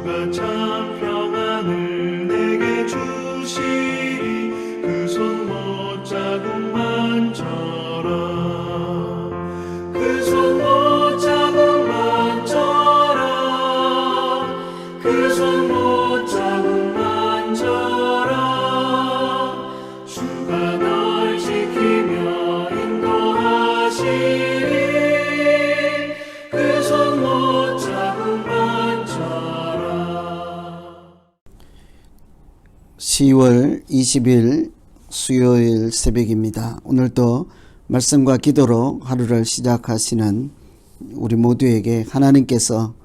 주가 참 평안을 내게 주시리. 그 손 못자국만 져라. 그 손 못자국만 져라. 그 손 못자국만 져라. 주가 널 지키며 인도하시리. 그 손 못자국만 져라. 10월 20일 수요일 새벽입니다. 오늘도 말씀과 기도로 하루를 시작하시는 우리 모두에게 하나님께서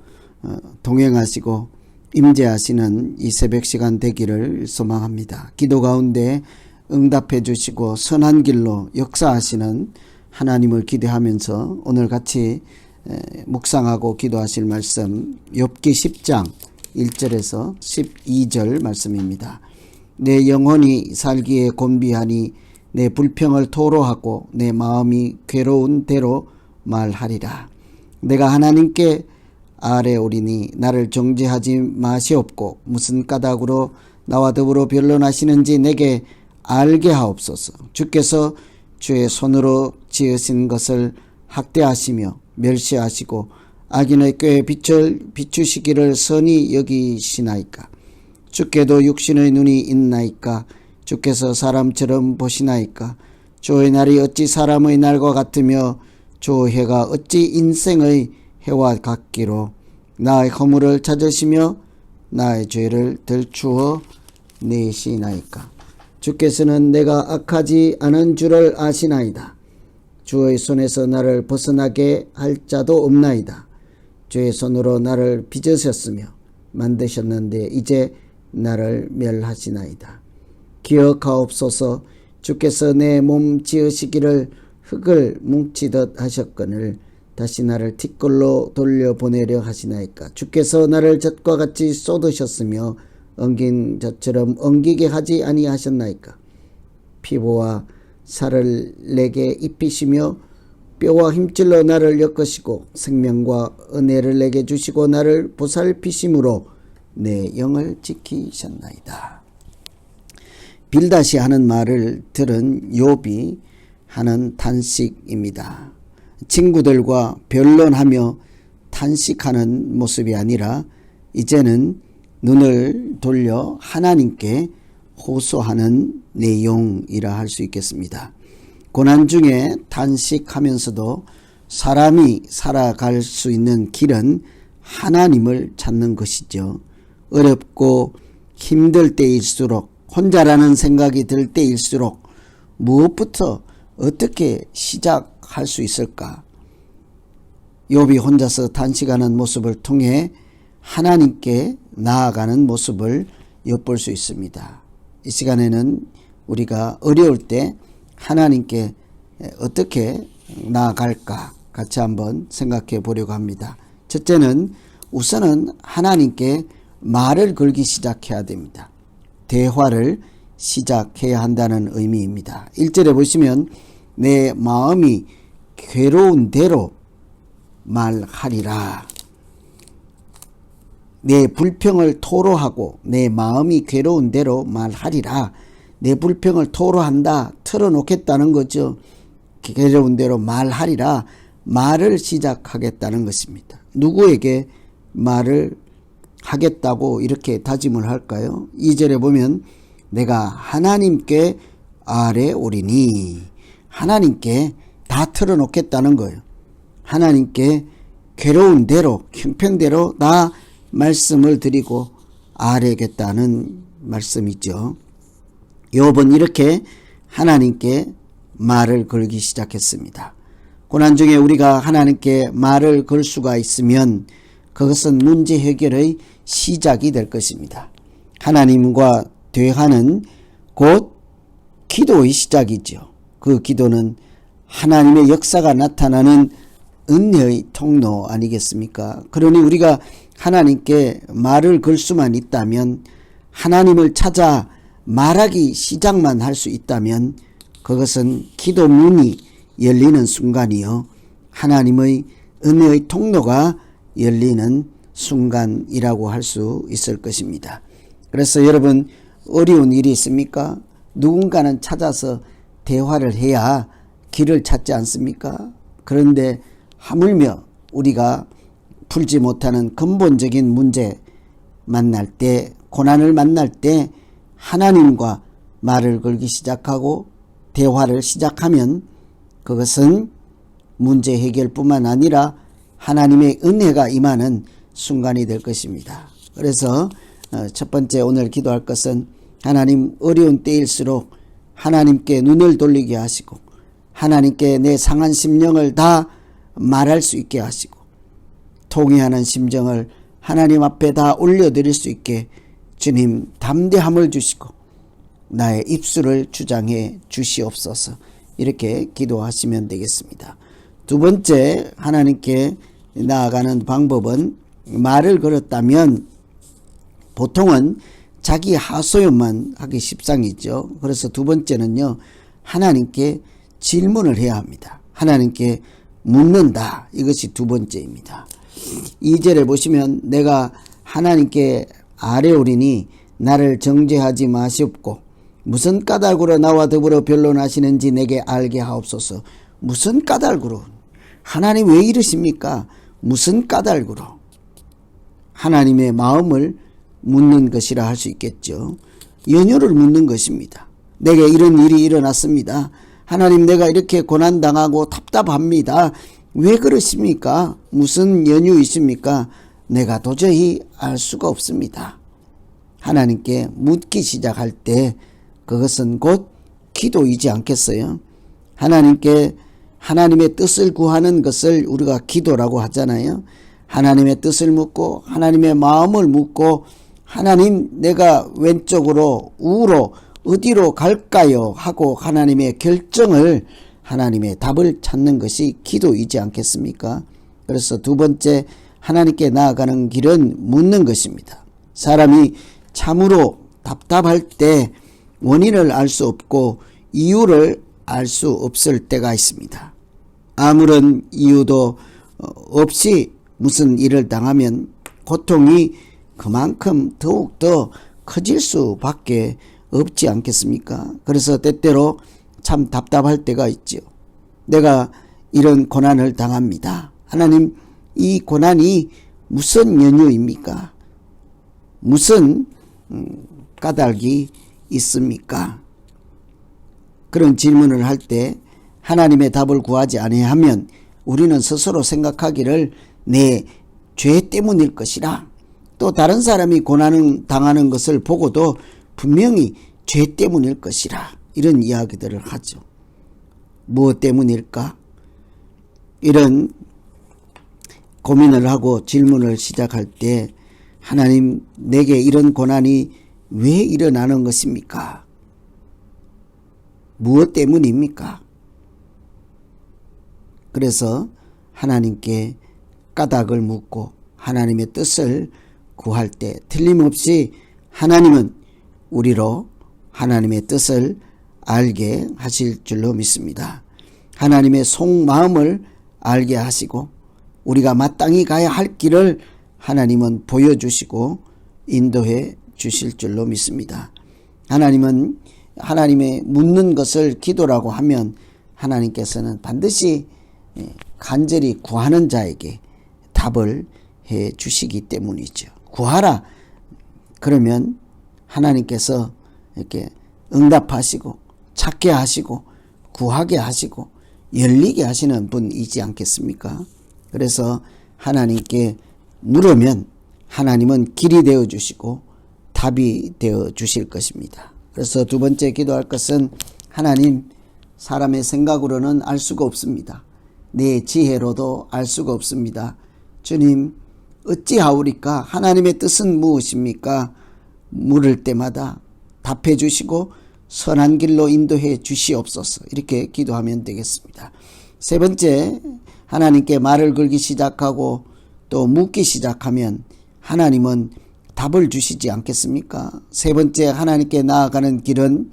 동행하시고 임재하시는 이 새벽 시간 되기를 소망합니다. 기도 가운데 응답해 주시고 선한 길로 역사하시는 하나님을 기대하면서 오늘 같이 묵상하고 기도하실 말씀 욥기 10장 1절에서 12절 말씀입니다. 내 영혼이 살기에 곤비하니 내 불평을 토로하고 내 마음이 괴로운 대로 말하리라. 내가 하나님께 아뢰오리니 나를 정죄하지 마시옵고 무슨 까닭으로 나와 더불어 변론하시는지 내게 알게 하옵소서. 주께서 주의 손으로 지으신 것을 학대하시며 멸시하시고 악인의 꾀에 빛을 비추시기를 선히 여기시나이까. 주께도 육신의 눈이 있나이까. 주께서 사람처럼 보시나이까. 주의 날이 어찌 사람의 날과 같으며 주 해가 어찌 인생의 해와 같기로. 나의 허물을 찾으시며 나의 죄를 들추어 내시나이까. 주께서는 내가 악하지 않은 줄을 아시나이다. 주의 손에서 나를 벗어나게 할 자도 없나이다. 주의 손으로 나를 빚으셨으며 만드셨는데 이제 나를 멸하시나이다. 기억하옵소서. 주께서 내 몸 지으시기를 흙을 뭉치듯 하셨거늘 다시 나를 티끌로 돌려보내려 하시나이까. 주께서 나를 젖과 같이 쏟으셨으며 엉긴 젖처럼 엉기게 하지 아니하셨나이까. 피부와 살을 내게 입히시며 뼈와 힘줄로 나를 엮으시고 생명과 은혜를 내게 주시고 나를 보살피심으로 내 영을 지키셨나이다. 빌닷이 하는 말을 들은 욥이 하는 탄식입니다. 친구들과 변론하며 탄식하는 모습이 아니라 이제는 눈을 돌려 하나님께 호소하는 내용이라 할 수 있겠습니다. 고난 중에 탄식하면서도 사람이 살아갈 수 있는 길은 하나님을 찾는 것이죠. 어렵고 힘들 때일수록, 혼자라는 생각이 들 때일수록 무엇부터 어떻게 시작할 수 있을까? 욥이 혼자서 탄식하는 모습을 통해 하나님께 나아가는 모습을 엿볼 수 있습니다. 이 시간에는 우리가 어려울 때 하나님께 어떻게 나아갈까 같이 한번 생각해 보려고 합니다. 첫째는 우선은 하나님께 말을 걸기 시작해야 됩니다. 대화를 시작해야 한다는 의미입니다. 1절에 보시면 내 마음이 괴로운 대로 말하리라. 내 불평을 토로하고 내 마음이 괴로운 대로 말하리라. 내 불평을 토로한다, 털어놓겠다는 거죠. 괴로운 대로 말하리라. 말을 시작하겠다는 것입니다. 누구에게 말을 하겠다고 이렇게 다짐을 할까요? 2절에 보면 내가 하나님께 아뢰오리니, 하나님께 다 털어놓겠다는 거예요. 하나님께 괴로운 대로, 형편대로 다 말씀을 드리고 아뢰겠다는 말씀이죠. 욥은 이렇게 하나님께 말을 걸기 시작했습니다. 고난 중에 우리가 하나님께 말을 걸 수가 있으면 그것은 문제 해결의 시작이 될 것입니다. 하나님과 대화는 곧 기도의 시작이죠. 그 기도는 하나님의 역사가 나타나는 은혜의 통로 아니겠습니까? 그러니 우리가 하나님께 말을 걸 수만 있다면, 하나님을 찾아 말하기 시작만 할 수 있다면 그것은 기도 문이 열리는 순간이요, 하나님의 은혜의 통로가 열리는 순간이라고 할 수 있을 것입니다. 그래서 여러분, 어려운 일이 있습니까? 누군가는 찾아서 대화를 해야 길을 찾지 않습니까? 그런데 하물며 우리가 풀지 못하는 근본적인 문제 만날 때, 고난을 만날 때 하나님과 말을 걸기 시작하고 대화를 시작하면 그것은 문제 해결뿐만 아니라 하나님의 은혜가 임하는 순간이 될 것입니다. 그래서 첫 번째 오늘 기도할 것은 하나님, 어려운 때일수록 하나님께 눈을 돌리게 하시고 하나님께 내 상한 심령을 다 말할 수 있게 하시고 통회하는 심정을 하나님 앞에 다 올려드릴 수 있게 주님 담대함을 주시고 나의 입술을 주장해 주시옵소서. 이렇게 기도하시면 되겠습니다. 두 번째, 하나님께 나아가는 방법은 말을 걸었다면 보통은 자기 하소연만 하기 십상이죠. 그래서 두 번째는요, 하나님께 질문을 해야 합니다. 하나님께 묻는다. 이것이 두 번째입니다. 2절에 보시면 내가 하나님께 아뢰오리니 나를 정죄하지 마시옵고 무슨 까닭으로 나와 더불어 변론하시는지 내게 알게 하옵소서. 무슨 까닭으로? 하나님 왜 이러십니까? 무슨 까닭으로? 하나님의 마음을 묻는 것이라 할 수 있겠죠. 연유를 묻는 것입니다. 내게 이런 일이 일어났습니다. 하나님, 내가 이렇게 고난당하고 답답합니다. 왜 그러십니까? 무슨 연유이십니까? 내가 도저히 알 수가 없습니다. 하나님께 묻기 시작할 때 그것은 곧 기도이지 않겠어요? 하나님께 하나님의 뜻을 구하는 것을 우리가 기도라고 하잖아요. 하나님의 뜻을 묻고 하나님의 마음을 묻고 하나님, 내가 왼쪽으로 우로 어디로 갈까요? 하고 하나님의 결정을, 하나님의 답을 찾는 것이 기도이지 않겠습니까? 그래서 두 번째, 하나님께 나아가는 길은 묻는 것입니다. 사람이 참으로 답답할 때 원인을 알 수 없고 이유를 알 수 없을 때가 있습니다. 아무런 이유도 없이 무슨 일을 당하면 고통이 그만큼 더욱더 커질 수밖에 없지 않겠습니까? 그래서 때때로 참 답답할 때가 있죠. 내가 이런 고난을 당합니다. 하나님, 이 고난이 무슨 연유입니까? 무슨 까닭이 있습니까? 그런 질문을 할 때 하나님의 답을 구하지 아니하면 우리는 스스로 생각하기를 내 죄 때문일 것이라, 또 다른 사람이 고난을 당하는 것을 보고도 분명히 죄 때문일 것이라, 이런 이야기들을 하죠. 무엇 때문일까? 이런 고민을 하고 질문을 시작할 때 하나님, 내게 이런 고난이 왜 일어나는 것입니까? 무엇 때문입니까? 그래서 하나님께 까닭을 묻고 하나님의 뜻을 구할 때 틀림없이 하나님은 우리로 하나님의 뜻을 알게 하실 줄로 믿습니다. 하나님의 속마음을 알게 하시고 우리가 마땅히 가야 할 길을 하나님은 보여주시고 인도해 주실 줄로 믿습니다. 하나님은 하나님의 묻는 것을 기도라고 하면 하나님께서는 반드시 간절히 구하는 자에게 답을 해 주시기 때문이죠. 구하라 그러면 하나님께서 이렇게 응답하시고 찾게 하시고 구하게 하시고 열리게 하시는 분이지 않겠습니까? 그래서 하나님께 물으면 하나님은 길이 되어 주시고 답이 되어 주실 것입니다. 그래서 두 번째 기도할 것은 하나님, 사람의 생각으로는 알 수가 없습니다. 내 지혜로도 알 수가 없습니다. 주님, 어찌하오리까? 하나님의 뜻은 무엇입니까? 물을 때마다 답해 주시고 선한 길로 인도해 주시옵소서. 이렇게 기도하면 되겠습니다. 세 번째, 하나님께 말을 걸기 시작하고 또 묻기 시작하면 하나님은 답을 주시지 않겠습니까? 세 번째, 하나님께 나아가는 길은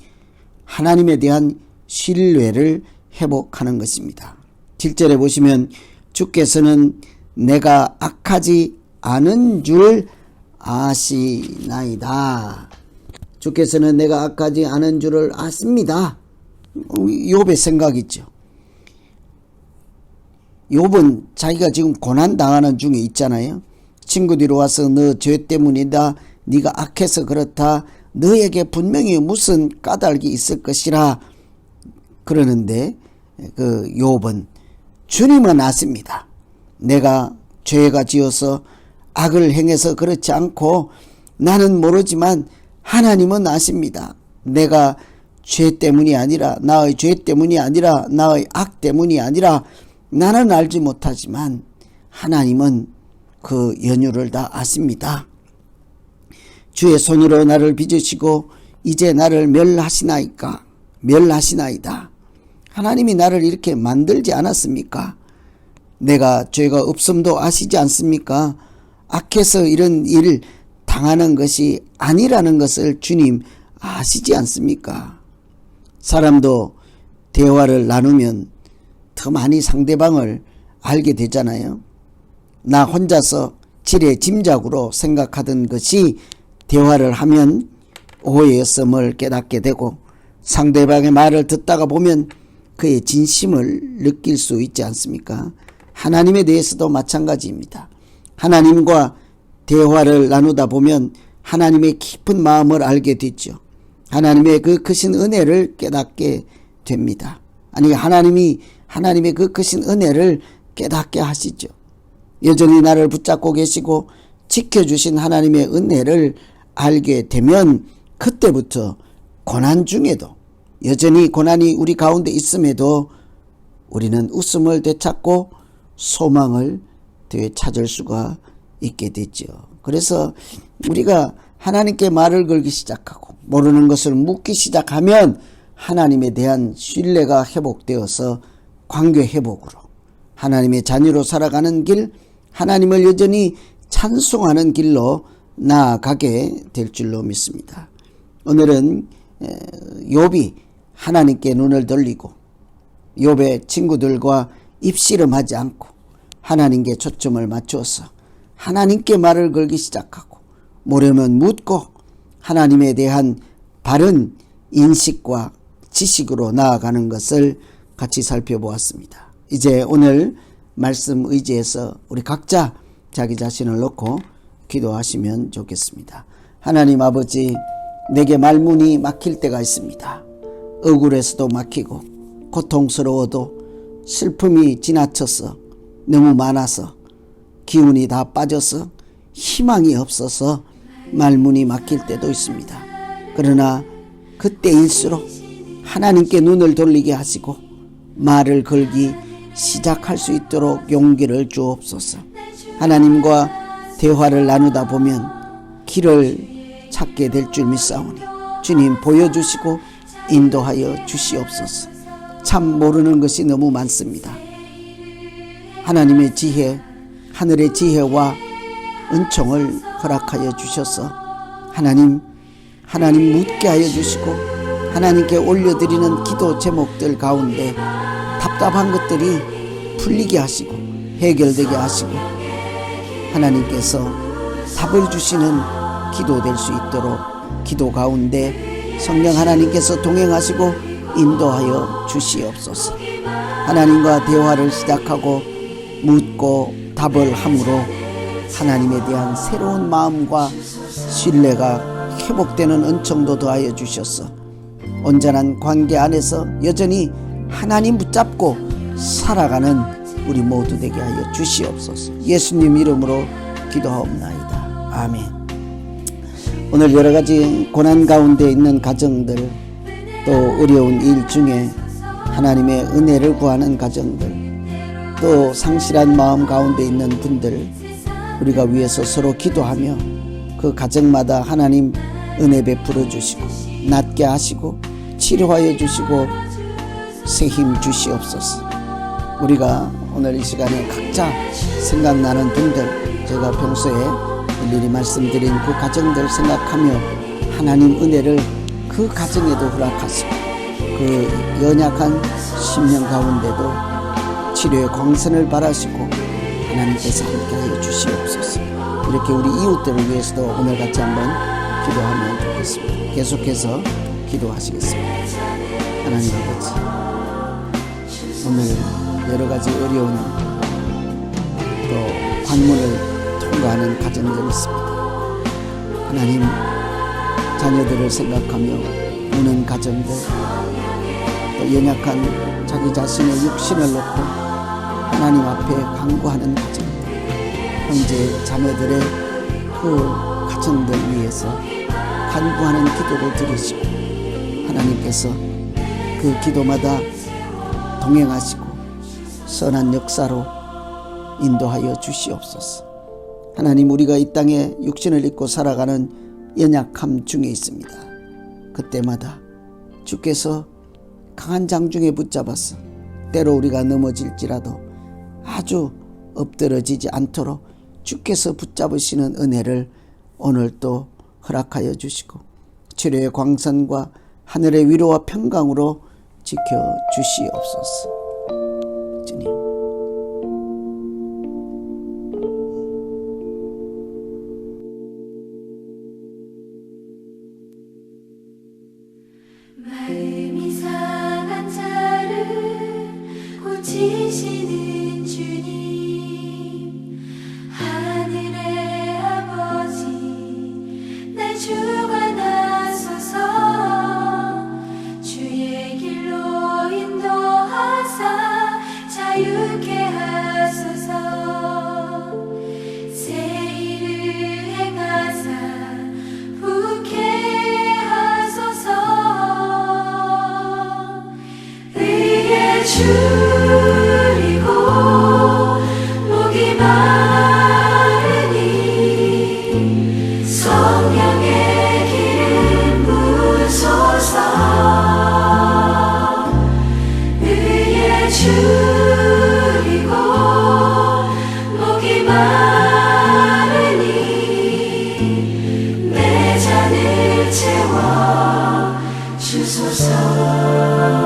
하나님에 대한 신뢰를 회복하는 것입니다. 7절에 보시면 주께서는 내가 악하지 아는 줄 아시나이다. 주께서는 내가 악하지 않은 줄을 아십니다. 욥의 생각이죠. 욥은 자기가 지금 고난당하는 중에 있잖아요. 친구들이 와서 너 죄 때문이다, 네가 악해서 그렇다, 너에게 분명히 무슨 까닭이 있을 것이라 그러는데, 그 욥은 주님은 아십니다. 내가 죄가 지어서 악을 행해서 그렇지 않고 나는 모르지만 하나님은 아십니다. 내가 죄 때문이 아니라, 나의 죄 때문이 아니라, 나의 악 때문이 아니라 나는 알지 못하지만 하나님은 그 연유를 다 아십니다. 주의 손으로 나를 빚으시고 이제 나를 멸하시나이다. 하나님이 나를 이렇게 만들지 않았습니까? 내가 죄가 없음도 아시지 않습니까? 악해서 이런 일 당하는 것이 아니라는 것을 주님 아시지 않습니까? 사람도 대화를 나누면 더 많이 상대방을 알게 되잖아요. 나 혼자서 지레 짐작으로 생각하던 것이 대화를 하면 오해였음을 깨닫게 되고, 상대방의 말을 듣다가 보면 그의 진심을 느낄 수 있지 않습니까? 하나님에 대해서도 마찬가지입니다. 하나님과 대화를 나누다 보면 하나님의 깊은 마음을 알게 되죠. 하나님의 그 크신 은혜를 깨닫게 됩니다. 아니, 하나님의 그 크신 은혜를 깨닫게 하시죠. 여전히 나를 붙잡고 계시고 지켜주신 하나님의 은혜를 알게 되면 그때부터 고난 중에도, 여전히 고난이 우리 가운데 있음에도 우리는 웃음을 되찾고 소망을 되찾을 수가 있게 되죠. 그래서 우리가 하나님께 말을 걸기 시작하고 모르는 것을 묻기 시작하면 하나님에 대한 신뢰가 회복되어서 관계 회복으로 하나님의 자녀로 살아가는 길, 하나님을 여전히 찬송하는 길로 나아가게 될 줄로 믿습니다. 오늘은 욥이 하나님께 눈을 돌리고 욥의 친구들과 입씨름하지 않고 하나님께 초점을 맞추어서 하나님께 말을 걸기 시작하고 모르면 묻고 하나님에 대한 바른 인식과 지식으로 나아가는 것을 같이 살펴보았습니다. 이제 오늘 말씀 의지해서 우리 각자 자기 자신을 놓고 기도하시면 좋겠습니다. 하나님 아버지, 내게 말문이 막힐 때가 있습니다. 억울해서도 막히고 고통스러워도 슬픔이 지나쳐서 너무 많아서 기운이 다 빠져서 희망이 없어서 말문이 막힐 때도 있습니다. 그러나 그때일수록 하나님께 눈을 돌리게 하시고 말을 걸기 시작할 수 있도록 용기를 주옵소서. 하나님과 대화를 나누다 보면 길을 찾게 될 줄 믿사오니 주님 보여주시고 인도하여 주시옵소서. 참 모르는 것이 너무 많습니다. 하나님의 지혜, 하늘의 지혜와 은총을 허락하여 주셔서 하나님 묻게 하여 주시고 하나님께 올려드리는 기도 제목들 가운데 답답한 것들이 풀리게 하시고 해결되게 하시고 하나님께서 답을 주시는 기도 될 수 있도록 기도 가운데 성령 하나님께서 동행하시고 인도하여 주시옵소서. 하나님과 대화를 시작하고 묻고 답을 함으로 하나님에 대한 새로운 마음과 신뢰가 회복되는 은총도 더하여 주셔서 온전한 관계 안에서 여전히 하나님 붙잡고 살아가는 우리 모두 되게 하여 주시옵소서. 예수님 이름으로 기도하옵나이다. 아멘. 오늘 여러가지 고난 가운데 있는 가정들, 또 어려운 일 중에 하나님의 은혜를 구하는 가정들, 또 상실한 마음 가운데 있는 분들, 우리가 위해서 서로 기도하며 그 가정마다 하나님 은혜 베풀어 주시고 낫게 하시고 치료하여 주시고 새 힘 주시옵소서. 우리가 오늘 이 시간에 각자 생각나는 분들, 제가 평소에 일일이 말씀드린 그 가정들 생각하며 하나님 은혜를 그 가정에도 허락하시고 그 연약한 심령 가운데도 치료의 광선을 바라시고 하나님께서 함께하여 주시옵소서. 이렇게 우리 이웃들을 위해서도 오늘같이 한번 기도하면 좋겠습니다. 계속해서 기도하시겠습니다. 하나님 아버지, 오늘 여러 가지 어려운 또 관문을 통과하는 가정들이 있습니다. 하나님, 자녀들을 생각하며 우는 가정들, 또 연약한 자기 자신의 육신을 놓고 하나님 앞에 간구하는 가정들, 형제 자매들의 그 가정들 위해서 간구하는 기도를 들으시고 하나님께서 그 기도마다 동행하시고 선한 역사로 인도하여 주시옵소서. 하나님, 우리가 이 땅에 육신을 입고 살아가는 연약함 중에 있습니다. 그때마다 주께서 강한 장중에 붙잡아서 때로 우리가 넘어질지라도 아주 엎드러지지 않도록 주께서 붙잡으시는 은혜를 오늘 또 허락하여 주시고 치료의 광선과 하늘의 위로와 평강으로 지켜주시옵소서. 주님, 마음이 상한 자를 고치시는 주님, 하늘의 아버지 날 주관하소서. 주의 길로 인도하사 자유케 하소서. 새 일을 행하사 부케 하소서. 줄이고 목이 마르니 성령의 기름 부으소서. 의에 줄이고 목이 마르니 내 잔을 채워 주소서.